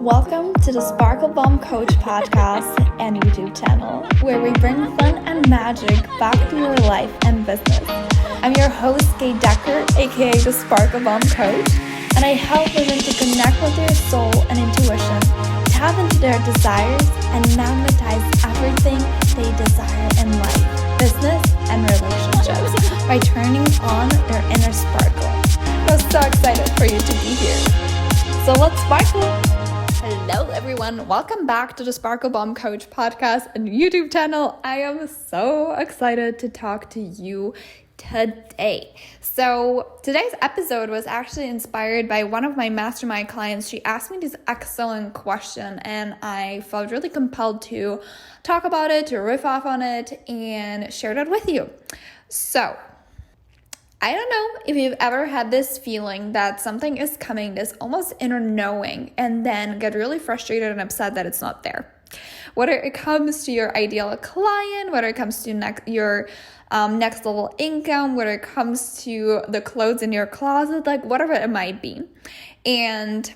Welcome to the Sparkle Bomb Coach podcast and YouTube channel, where we bring fun and magic back to your life and business. I'm your host, Kay Decker, aka the Sparkle Bomb Coach, and I help women to connect with their soul and intuition, tap into their desires, and magnetize everything they desire in life, business, and relationships by turning on their inner sparkle. I'm so excited for you to be here. So let's sparkle! Hello everyone, welcome back to the Sparkle Bomb Coach podcast and YouTube channel. I am so excited to talk to you today. So today's episode was actually inspired by one of my mastermind clients. She asked me this excellent question and I felt really compelled to talk about it, to riff off on it, and share that with you. So I don't know if you've ever had this feeling that something is coming, this almost inner knowing, and then get really frustrated and upset that it's not there. Whether it comes to your ideal client, whether it comes to your next level income, whether it comes to the clothes in your closet, like whatever it might be. And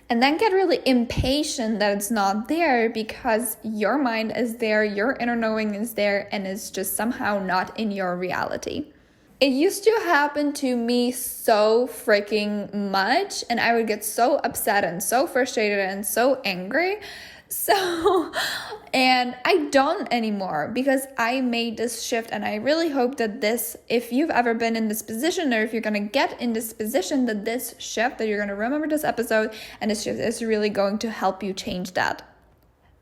then get really impatient that it's not there because your mind is there, your inner knowing is there, and it's just somehow not in your reality. It used to happen to me so freaking much, and I would get so upset and so frustrated and so angry. And I don't anymore because I made this shift, and I really hope that if you've ever been in this position, or if you're going to get in this position, that this shift, that you're going to remember this episode, and this shift is really going to help you change that.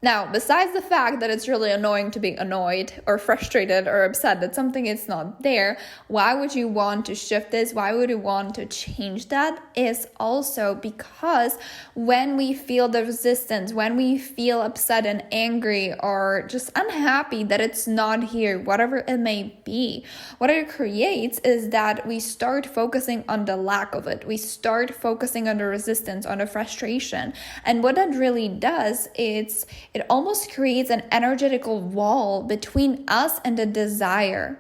Now, besides the fact that it's really annoying to be annoyed or frustrated or upset that something is not there, why would you want to shift this? Why would you want to change that? Is also because when we feel the resistance, when we feel upset and angry or just unhappy that it's not here, whatever it may be, what it creates is that we start focusing on the lack of it. We start focusing on the resistance, on the frustration. And what that really does is it almost creates an energetical wall between us and the desire.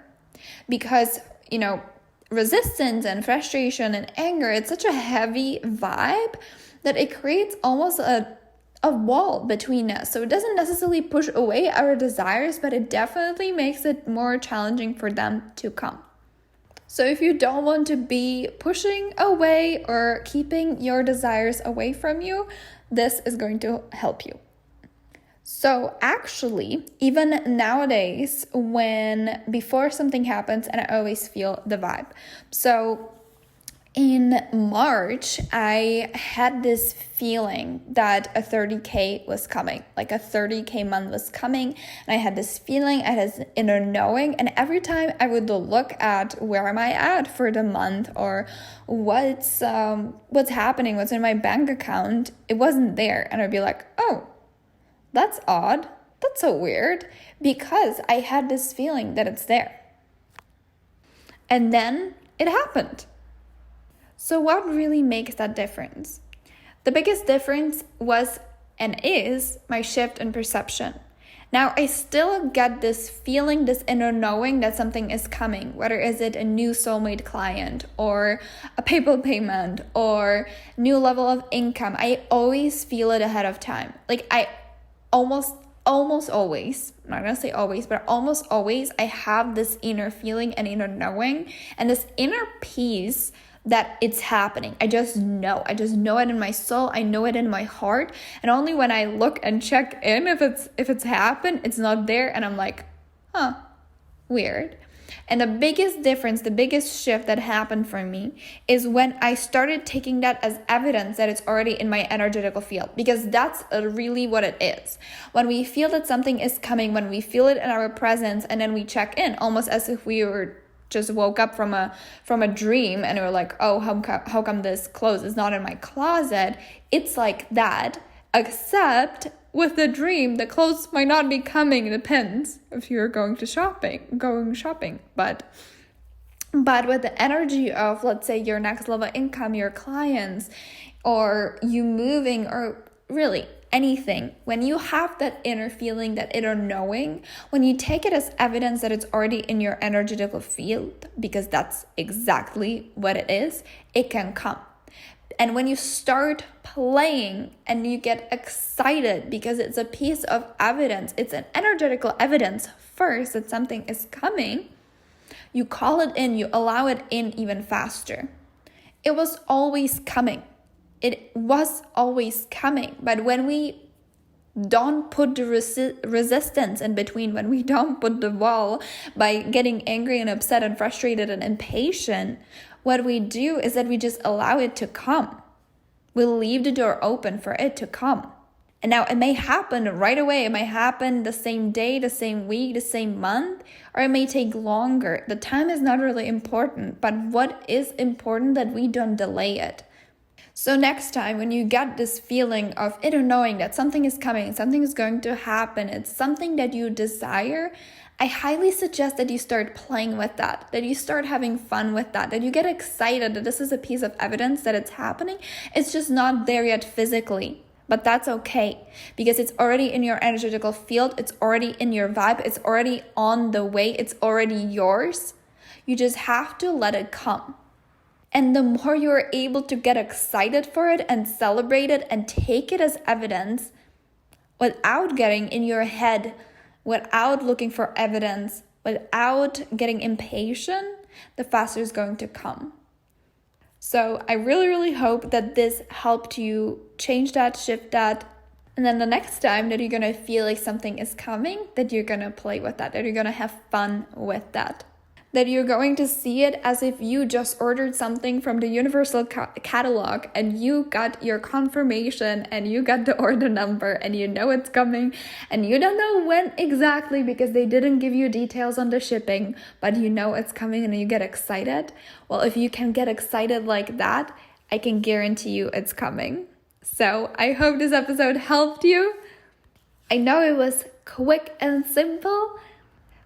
Because, resistance and frustration and anger, it's such a heavy vibe that it creates almost a wall between us. So it doesn't necessarily push away our desires, but it definitely makes it more challenging for them to come. So if you don't want to be pushing away or keeping your desires away from you, this is going to help you. So actually, even nowadays, before something happens, and I always feel the vibe. So in March, I had this feeling that a 30K was coming, like a 30K month was coming. And I had this feeling, I had this inner knowing. And every time I would look at where am I at for the month, or what's happening, what's in my bank account, it wasn't there. And I'd be like, oh, that's odd. That's so weird, because I had this feeling that it's there. And then it happened. So what really makes that difference? The biggest difference was and is my shift in perception. Now, I still get this feeling, this inner knowing that something is coming, whether is it a new soulmate client or a PayPal payment or new level of income. I always feel it ahead of time. Like I almost always, I'm not gonna say always, but almost always, I have this inner feeling and inner knowing and this inner peace that it's happening. I just know it in my soul. I know it in my heart. And only when I look and check in, if it's happened, it's not there. And I'm like, weird. And the biggest difference, the biggest shift that happened for me is when I started taking that as evidence that it's already in my energetical field, because that's really what it is. When we feel that something is coming, when we feel it in our presence, and then we check in, almost as if we were just woke up from a dream and we're like, oh, how come this clothes is not in my closet? It's like that, except with the dream, the clothes might not be coming. It depends if you're going shopping. But with the energy of, let's say, your next level income, your clients, or you moving, or really anything, when you have that inner feeling, that inner knowing, when you take it as evidence that it's already in your energetical field, because that's exactly what it is, it can come. And when you start playing and you get excited because it's a piece of evidence, it's an energetical evidence first that something is coming, you call it in, you allow it in even faster. It was always coming. It was always coming. But when we don't put the resistance in between, when we don't put the wall by getting angry and upset and frustrated and impatient, what we do is that we just allow it to come. We'll leave the door open for it to come. And now it may happen right away. It may happen the same day, the same week, the same month, or it may take longer. The time is not really important, but what is important that we don't delay it. So next time when you get this feeling of inner knowing that something is coming, something is going to happen, it's something that you desire, I highly suggest that you start playing with that you start having fun with that you get excited that this is a piece of evidence that it's happening. It's just not there yet physically, but that's okay because it's already in your energetical field, it's already in your vibe, it's already on the way, it's already yours. You just have to let it come. And the more you're able to get excited for it and celebrate it and take it as evidence without getting in your head, without looking for evidence, without getting impatient, the faster it's going to come. So I really, really hope that this helped you change that, shift that. And then the next time that you're going to feel like something is coming, that you're going to play with that you're going to have fun with that you're going to see it as if you just ordered something from the universal catalog and you got your confirmation and you got the order number and you know it's coming and you don't know when exactly because they didn't give you details on the shipping, but you know it's coming and you get excited. Well, if you can get excited like that, I can guarantee you it's coming. So I hope this episode helped you. I know it was quick and simple,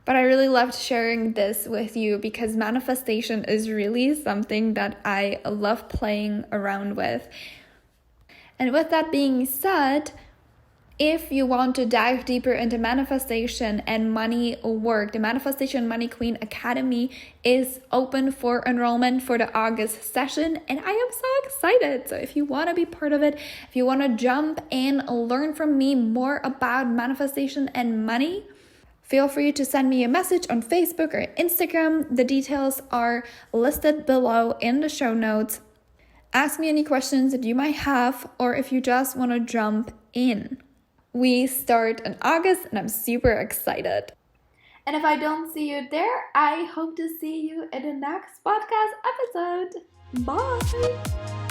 but I really loved sharing this with you because manifestation is really something that I love playing around with. And with that being said, if you want to dive deeper into manifestation and money work, the Manifestation Money Queen Academy is open for enrollment for the August session, and I am so excited. So if you want to be part of it, if you want to jump and learn from me more about manifestation and money, feel free to send me a message on Facebook or Instagram. The details are listed below in the show notes. Ask me any questions that you might have, or if you just want to jump in. We start in August and I'm super excited. And if I don't see you there, I hope to see you in the next podcast episode. Bye!